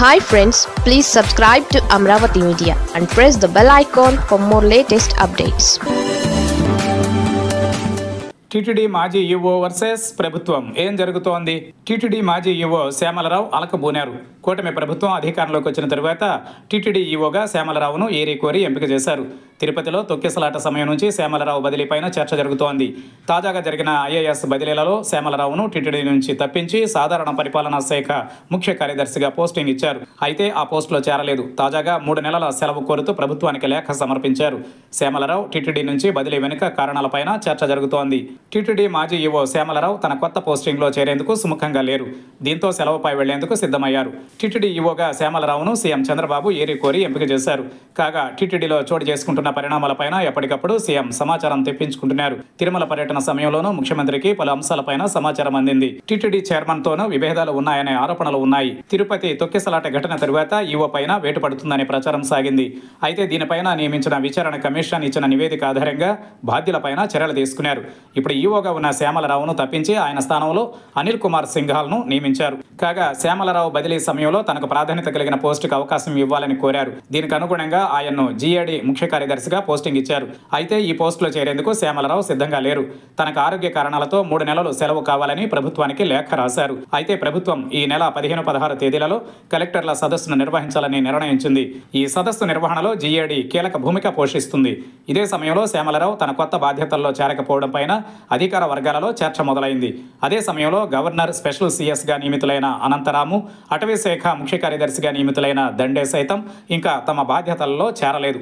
Hi friends, please subscribe to Amravati Media and press the bell icon for more latest updates. TTD మాజీ EO versus ప్రభుత్వం ఏం జరుగుతోంది? TTD మాజీ EO Shyamalarao అలకబూనారు. కూటమి ప్రభుత్వం అధికారంలోకి వచ్చిన తరువాత టీటీడీ ఈవోగా శ్యామలరావును ఏరి ఎంపిక చేశారు. తిరుపతిలో తొక్కిసలాట సమయం నుంచి శ్యామలరావు బదిలీపైన చర్చ జరుగుతోంది. తాజాగా జరిగిన ఐఏఎస్ బదిలీలలో శ్యామలరావును టీటీడీ నుంచి తప్పించి సాధారణ పరిపాలనా శాఖ ముఖ్య కార్యదర్శిగా పోస్టింగ్ ఇచ్చారు. అయితే ఆ పోస్టులో చేరలేదు. తాజాగా 3 నెలల సెలవు కోరుతూ ప్రభుత్వానికి లేఖ సమర్పించారు. శ్యామలరావు టీటీడీ నుంచి బదిలీ వెనుక కారణాలపైన చర్చ జరుగుతోంది. టీటీడీ మాజీ ఈవో శ్యామలరావు తన కొత్త పోస్టింగ్లో చేరేందుకు సుముఖంగా లేరు. దీంతో సెలవుపై వెళ్లేందుకు సిద్ధమయ్యారు. టీటీడీ ఈవోగా శ్యామలరావును సీఎం చంద్రబాబు ఏరి ఎంపిక చేశారు. కాగా టీటీడీలో చోటు చేసుకుంటున్న పరిణామాలపైన ఎప్పటికప్పుడు సీఎం సమాచారం తెప్పించుకుంటున్నారు. తిరుమల పర్యటన సమయంలోనూ ముఖ్యమంత్రికి పలు అంశాలపైన సమాచారం అందింది. టీటీడీ చైర్మన్ తోనూ విభేదాలు ఉన్నాయనే ఆరోపణలు ఉన్నాయి. తిరుపతి తొక్కిసలాట ఘటన తరువాత ఈవో పైన వేటు పడుతుందనే ప్రచారం సాగింది. అయితే దీనిపైన నియమించిన విచారణ కమిషన్ ఇచ్చిన నివేదిక ఆధారంగా బాధ్యులపైన చర్యలు తీసుకున్నారు. ఇప్పుడు ఈవోగా ఉన్న శ్యామలరావును తప్పించి ఆయన స్థానంలో అనిల్ కుమార్ సింఘాల్ను నియమించారు. కాగా శ్యామలరావు బదిలీ సమయంలో తనకు ప్రాధాన్యత కలిగిన పోస్టుకు అవకాశం ఇవ్వాలని కోరారు. దీనికి అనుగుణంగా ఆయన్ను జీఏడీ ముఖ్య కార్యదర్శిగా పోస్టింగ్ ఇచ్చారు. అయితే ఈ పోస్టులో చేరేందుకు శ్యామలరావు సిద్ధంగా లేరు. తనకు ఆరోగ్య కారణాలతో 3 నెలలు సెలవు కావాలని ప్రభుత్వానికి లేఖ రాశారు. అయితే ప్రభుత్వం ఈ నెల 15, 16 తేదీలలో కలెక్టర్ల సదస్సును నిర్వహించాలని నిర్ణయించింది. ఈ సదస్సు నిర్వహణలో జీఏడీ కీలక భూమిక పోషిస్తుంది. ఇదే సమయంలో శ్యామలరావు తన కొత్త బాధ్యతల్లో చేరకపోవడం పైన అధికార వర్గాలలో చర్చ మొదలైంది. అదే సమయంలో గవర్నర్ స్పెషల్ సీఎస్గా నియమితులైన అనంతరాము, అటవీ శాఖ ముఖ్య కార్యదర్శిగా నియమితులైన దండే సైతం ఇంకా తమ బాధ్యతల్లో చేరలేదు.